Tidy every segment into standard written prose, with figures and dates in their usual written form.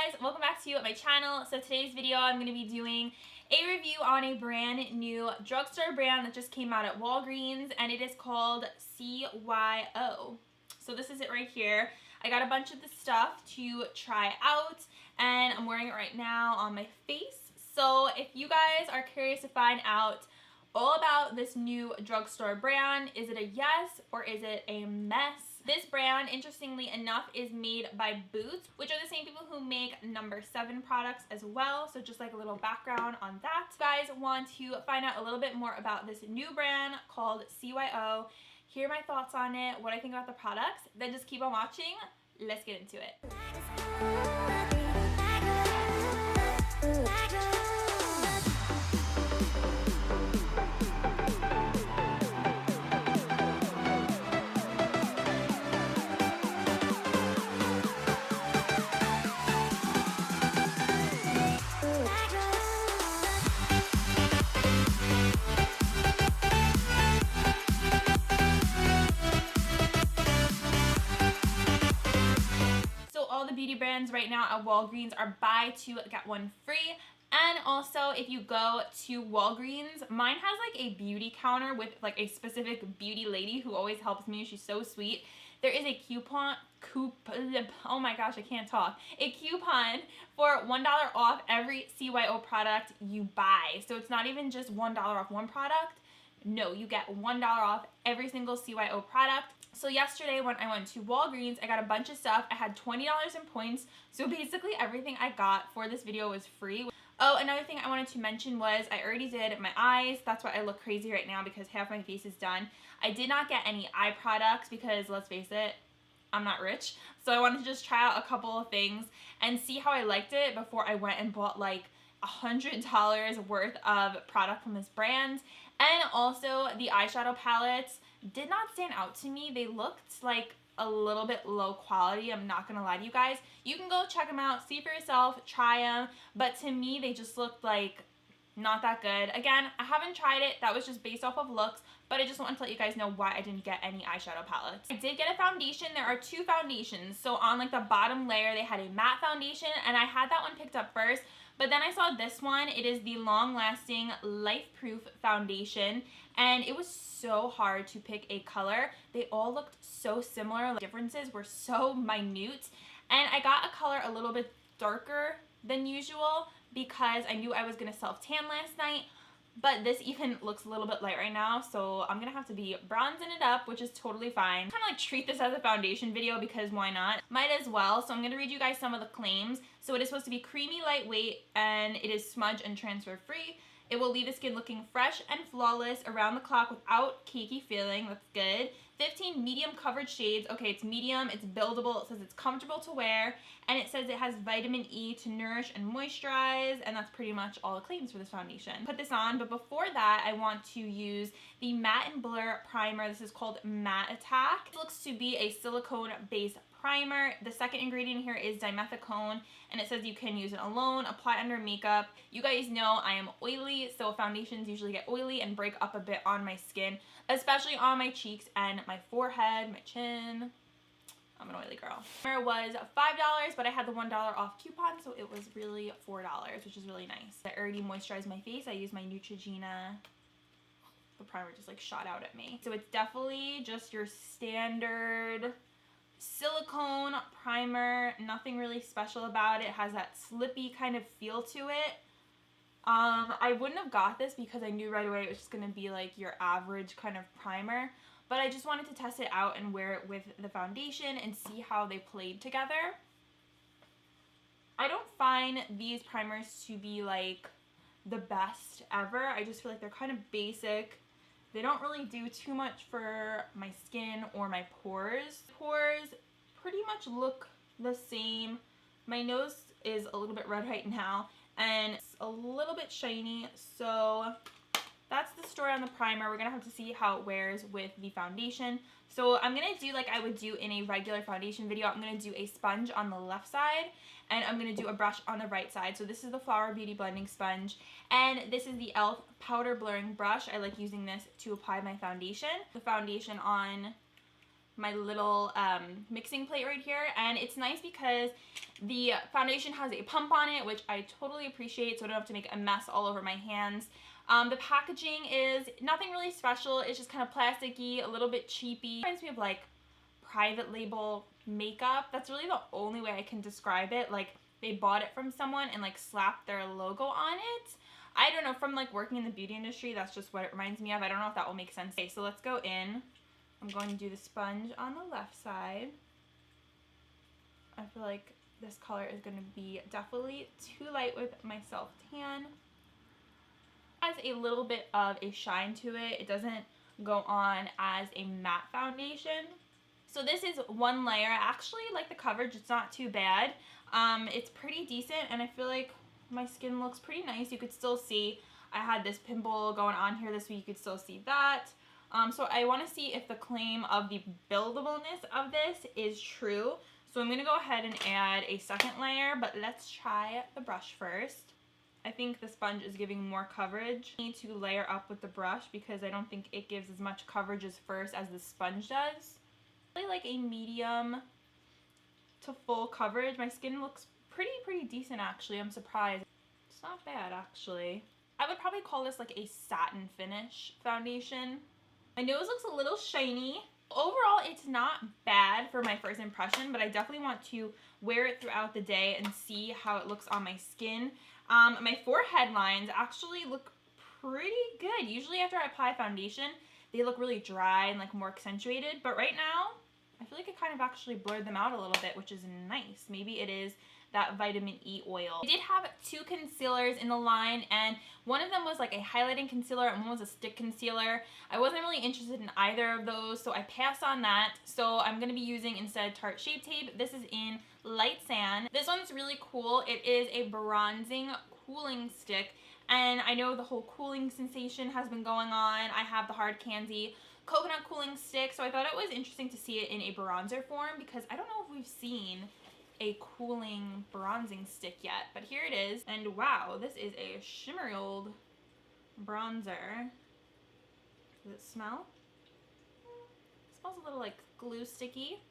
guys, welcome back to my channel. So today's video I'm going to be doing a review on a brand new drugstore brand that just came out at Walgreens, and it is called C.Y.O. So this is it right here. I got a bunch of the stuff to try out and I'm wearing it right now on my face. So if you guys are curious to find out all about this new drugstore brand, is it a yes or is it a mess? This brand, interestingly enough, is made by Boots, which are the same people who make No. 7 products as well. So just like a little background on that. If you guys want to find out a little bit more about this new brand called C.Y.O, hear my thoughts on it, what I think about the products, then just keep on watching. Let's get into it. All the beauty brands right now at Walgreens are buy two get one free. And also, if you go to Walgreens, mine has like a beauty counter with like a specific beauty lady who always helps me. She's so sweet. There is a oh my gosh, I can't talk. A coupon for $1 off every C.Y.O product you buy. So it's not even just $1 off one product. No, you get $1 off every single C.Y.O product. So yesterday when I went to Walgreens, I got a bunch of stuff. I had $20 in points. So basically everything I got for this video was free. Oh, another thing I wanted to mention was I already did my eyes. That's why I look crazy right now because half my face is done. I did not get any eye products because, let's face it, I'm not rich. So I wanted to just try out a couple of things and see how I liked it before I went and bought like $100 worth of product from this brand. And also the eyeshadow palettes did not stand out to me. They looked like a little bit low quality. I'm not gonna lie to you guys. You can go check them out, see for yourself, try them. But to me, they just looked like not that good. Again, I haven't tried it. That was just based off of looks, but I just wanted to let you guys know why I didn't get any eyeshadow palettes. I did get a foundation. There are two foundations. So on like the bottom layer, they had a matte foundation, and I had that one picked up first. But then I saw this one. It is the long-lasting Life Proof foundation, and it was so hard to pick a color. They all looked so similar. The differences were so minute, and I got a color a little bit darker than usual because I knew I was gonna self-tan last night. But this even looks a little bit light right now, so I'm gonna have to be bronzing it up, which is totally fine. Kind of like treat this as a foundation video because why not? Might as well. So I'm gonna read you guys some of the claims. So it is supposed to be creamy, lightweight, and it is smudge and transfer free. It will leave the skin looking fresh and flawless around the clock without cakey feeling. That's good. 15 medium coverage shades. Okay, it's medium, it's buildable, it says it's comfortable to wear, and it says it has vitamin E to nourish and moisturize, and that's pretty much all it claims for this foundation. Put this on, but before that, I want to use the Matte and Blur Primer. This is called Matte Attack. It looks to be a silicone-based primer. The second ingredient here is dimethicone, and it says you can use it alone, apply under makeup. You guys know I am oily, so foundations usually get oily and break up a bit on my skin, especially on my cheeks and my forehead, my chin. I'm an oily girl. It was $5, but I had the $1 off coupon, so it was really $4, which is really nice. I already moisturized my face. I used my Neutrogena. The primer just like shot out at me. So it's definitely just your standard silicone primer, nothing really special about it. It has that slippy kind of feel to it. I wouldn't have got this because I knew right away it was just going to be like your average kind of primer, but I just wanted to test it out and wear it with the foundation and see how they played together. I don't find these primers to be like the best ever. I just feel like they're kind of basic. They don't really do too much for my skin or my pores. Pores pretty much look the same. My nose is a little bit red right now, and it's a little bit shiny, so that's the story on the primer. We're gonna have to see how it wears with the foundation. So I'm gonna do like I would do in a regular foundation video. I'm gonna do a sponge on the left side, and I'm gonna do a brush on the right side. So this is the Flower Beauty Blending Sponge, and this is the e.l.f. Powder Blurring Brush. I like using this to apply my foundation. The foundation on my little mixing plate right here, and it's nice because the foundation has a pump on it, which I totally appreciate, so I don't have to make a mess all over my hands. The packaging is nothing really special. It's just kind of plasticky, a little bit cheapy. It reminds me of like private label makeup. That's really the only way I can describe it. Like they bought it from someone and like slapped their logo on it. I don't know, from like working in the beauty industry, that's just what it reminds me of. I don't know if that will make sense. Okay, so let's go in. I'm going to do the sponge on the left side. I feel like this color is going to be definitely too light with my self tan. Has a little bit of a shine to it. It doesn't go on as a matte foundation. So this is one layer. I actually like the coverage. It's not too bad. It's pretty decent, and I feel like my skin looks pretty nice. You could still see I had this pimple going on here this week. You could still see that. So I want to see if the claim of the buildableness of this is true. So I'm going to go ahead and add a second layer, but let's try the brush first. I think the sponge is giving more coverage. I need to layer up with the brush because I don't think it gives as much coverage as first as the sponge does. I really like a medium to full coverage. My skin looks pretty decent actually. I'm surprised. It's not bad actually. I would probably call this like a satin finish foundation. My nose looks a little shiny. Overall, it's not bad for my first impression, but I definitely want to wear it throughout the day and see how it looks on my skin. My forehead lines actually look pretty good. Usually after I apply foundation, they look really dry and like more accentuated, but right now, I feel like it kind of actually blurred them out a little bit, which is nice. Maybe it is that vitamin E oil. I did have two concealers in the line, and one of them was like a highlighting concealer and one was a stick concealer. I wasn't really interested in either of those, so I passed on that. So I'm gonna be using instead Tarte Shape Tape. This is in Light Sand. This one's really cool. It is a bronzing cooling stick, and I know the whole cooling sensation has been going on. I have the Hard Candy coconut cooling stick, so I thought it was interesting to see it in a bronzer form because I don't know if we've seen a cooling bronzing stick yet, but here it is. And wow, this is a shimmery old bronzer. Does it smell? It smells a little like glue sticky.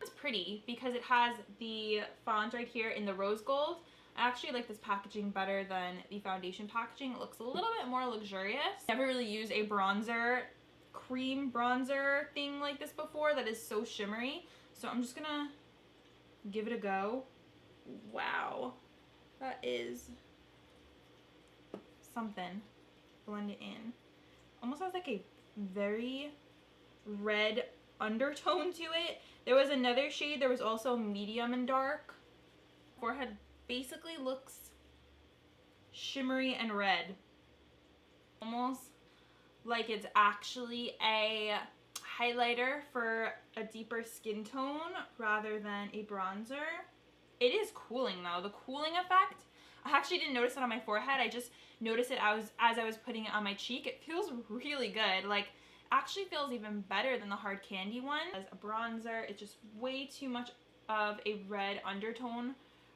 It's pretty because it has the font right here in the rose gold. I actually like this packaging better than the foundation packaging. It looks a little bit more luxurious. Never really used a bronzer, cream bronzer thing like this before that is so shimmery. So I'm just gonna give it a go. Wow, that is something. Blend it in. Almost has like a very red undertone to it. There was another shade. There was also medium and dark. Forehead basically looks shimmery and red. Almost like it's actually a highlighter for a deeper skin tone rather than a bronzer. It is cooling though. The cooling effect, I actually didn't notice it on my forehead. I just noticed it as I was putting it on my cheek. It feels really good. Like, actually feels even better than the Hard Candy one. As a bronzer, it's just way too much of a red undertone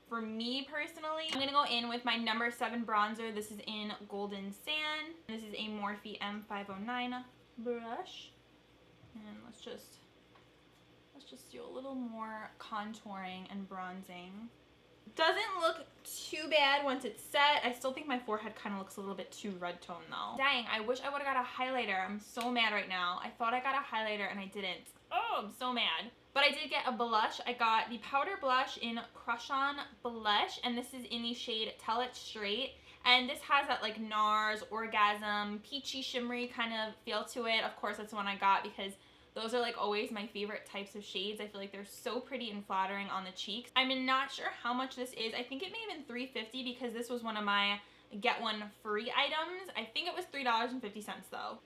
for me personally. I'm gonna go in with my number 7 bronzer. This is in Golden Sand. This is a Morphe M509 brush. And let's just do a little more contouring and bronzing. Doesn't look too bad once it's set. I still think my forehead kind of looks a little bit too red tone though. Dang, I wish I would have got a highlighter. I'm so mad right now. I thought I got a highlighter and I didn't. Oh, I'm so mad. But I did get a blush. I got the powder blush in Crush On Blush, and this is in the shade Tell It Straight. And this has that like NARS, Orgasm, peachy shimmery kind of feel to it. Of course, that's the one I got because those are like always my favorite types of shades. I feel like they're so pretty and flattering on the cheeks. I'm not sure how much this is. I think it may have been $3.50 because this was one of my get one free items. I think it was $3.50 though.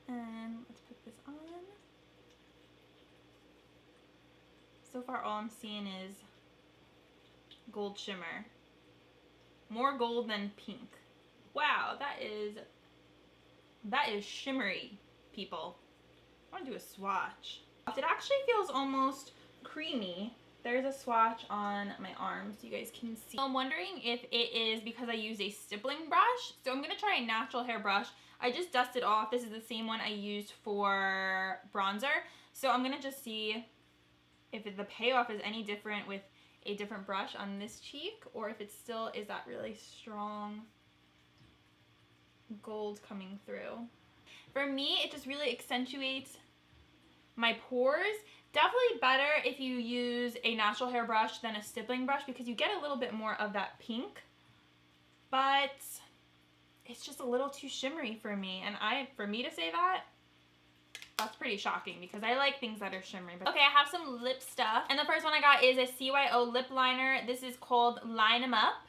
And let's put this on. So far all I'm seeing is gold shimmer. More gold than pink. Wow, that is shimmery, people. I want to do a swatch. It actually feels almost creamy. There's a swatch on my arm so you guys can see. I'm wondering if it is because I use a stippling brush. So I'm going to try a natural hair brush. I just dusted off. This is the same one I used for bronzer. So I'm going to just see if the payoff is any different with a different brush on this cheek, or if it still is that really strong gold coming through. For me, it just really accentuates my pores. Definitely better if you use a natural hair brush than a stippling brush because you get a little bit more of that pink, but it's just a little too shimmery for me. And for me to say that, that's pretty shocking because I like things that are shimmery. But okay, I have some lip stuff. And the first one I got is a C.Y.O lip liner. This is called Line 'Em Up.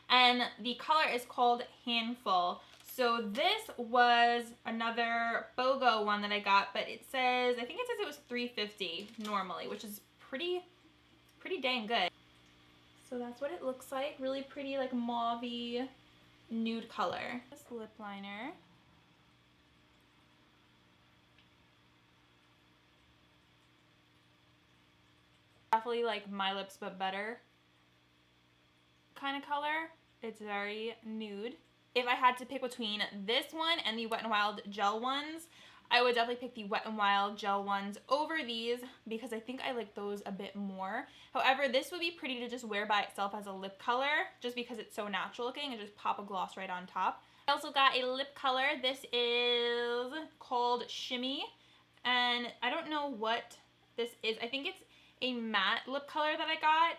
And the color is called Handful. So this was another BOGO one that I got, but it says, I think it says it was $3.50 normally, which is pretty dang good. So that's what it looks like. Really pretty, like mauve-y nude color. This lip liner. Definitely like My Lips But Better kind of color. It's very nude. If I had to pick between this one and the Wet n Wild gel ones, I would definitely pick the Wet n Wild gel ones over these because I think I like those a bit more. However, this would be pretty to just wear by itself as a lip color just because it's so natural looking and just pop a gloss right on top. I also got a lip color. This is called Shimmy, and I don't know what this is. I think it's a matte lip color that I got.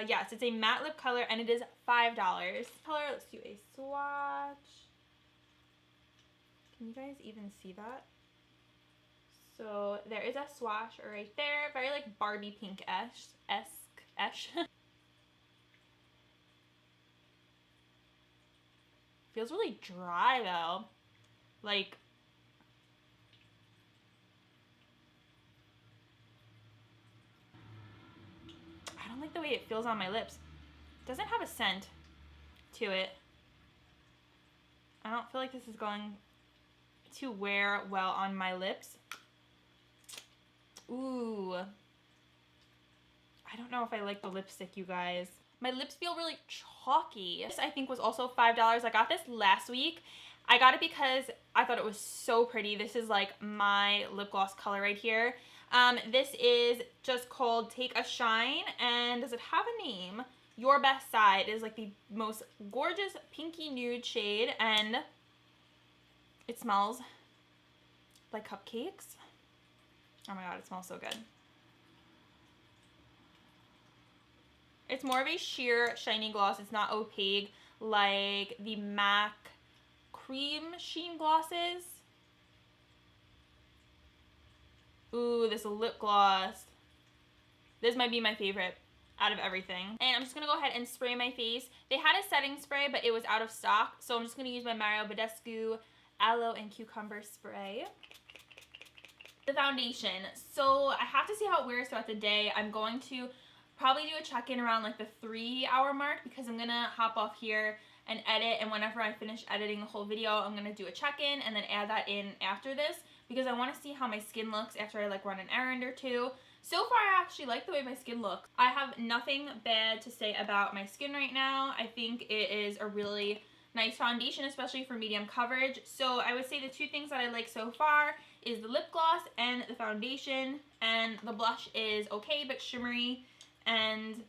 Yes, it's a matte lip color and it is $5. Color, let's do a swatch. Can you guys even see that? So there is a swatch right there. Very like Barbie pink-esque. Feels really dry though. Like, I don't like the way it feels on my lips. It doesn't have a scent to it. I don't feel like this is going to wear well on my lips. Ooh. I don't know if I like the lipstick, you guys. My lips feel really chalky. This I think was also $5. I got this last week. I got it because I thought it was so pretty. This is like my lip gloss color right here. This is just called Take a Shine, and does it have a name? Your Best Side. It is like the most gorgeous pinky nude shade, and it smells like cupcakes. Oh my god, it smells so good. It's more of a sheer shiny gloss. It's not opaque like the MAC cream sheen glosses. Ooh, this lip gloss. This might be my favorite out of everything. And I'm just going to go ahead and spray my face. They had a setting spray, but it was out of stock. So I'm just going to use my Mario Badescu Aloe and Cucumber Spray. The foundation. So I have to see how it wears throughout the day. I'm going to probably do a check-in around like the 3-hour mark because I'm going to hop off here and edit. And whenever I finish editing the whole video, I'm going to do a check-in and then add that in after this, because I want to see how my skin looks after I like run an errand or two. So far, I actually like the way my skin looks. I have nothing bad to say about my skin right now. I think it is a really nice foundation, especially for medium coverage. So I would say the two things that I like so far is the lip gloss and the foundation, and the blush is okay but shimmery, and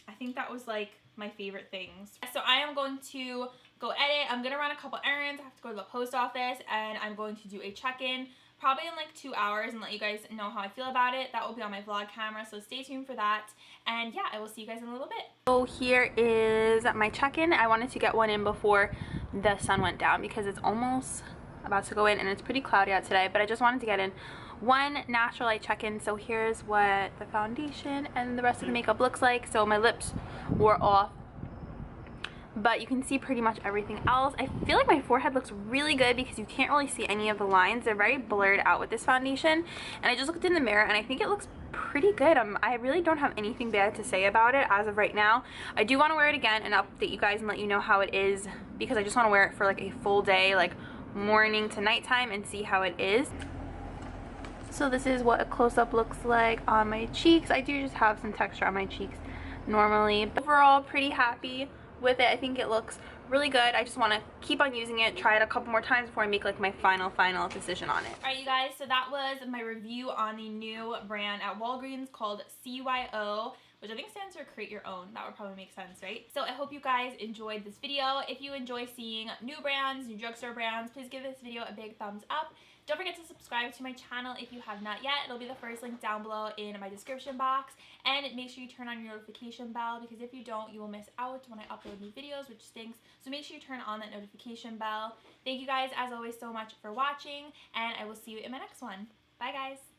I think that was like my favorite things. So I am going to go edit. I'm gonna run a couple errands. I have to go to the post office, and I'm going to do a check-in probably in like 2 hours and let you guys know how I feel about it. That will be on my vlog camera, so stay tuned for that. And yeah, I will see you guys in a little bit. So here is my check-in. I wanted to get one in before the sun went down because it's almost about to go in and it's pretty cloudy out today, but I just wanted to get in one natural light check-in. So here's what the foundation and the rest of the makeup looks like. So my lips wore off, but you can see pretty much everything else. I feel like my forehead looks really good because you can't really see any of the lines. They're very blurred out with this foundation, and I just looked in the mirror and I think it looks pretty good. I really don't have anything bad to say about it as of right now. I do want to wear it again and update you guys and let you know how it is, because I just want to wear it for like a full day, like morning to nighttime, and see how it is. So this is what a close-up looks like on my cheeks. I do just have some texture on my cheeks normally, but overall pretty happy with it. I think it looks really good. I just want to keep on using it, try it a couple more times before I make like my final decision on it. Alright you guys, so that was my review on the new brand at Walgreens called C.Y.O, which I think stands for Create Your Own. That would probably make sense, right? So I hope you guys enjoyed this video. If you enjoy seeing new brands, new drugstore brands, please give this video a big thumbs up. Don't forget to subscribe to my channel if you have not yet. It'll be the first link down below in my description box. And make sure you turn on your notification bell, because if you don't, you will miss out when I upload new videos, which stinks. So make sure you turn on that notification bell. Thank you guys, as always, so much for watching, and I will see you in my next one. Bye, guys.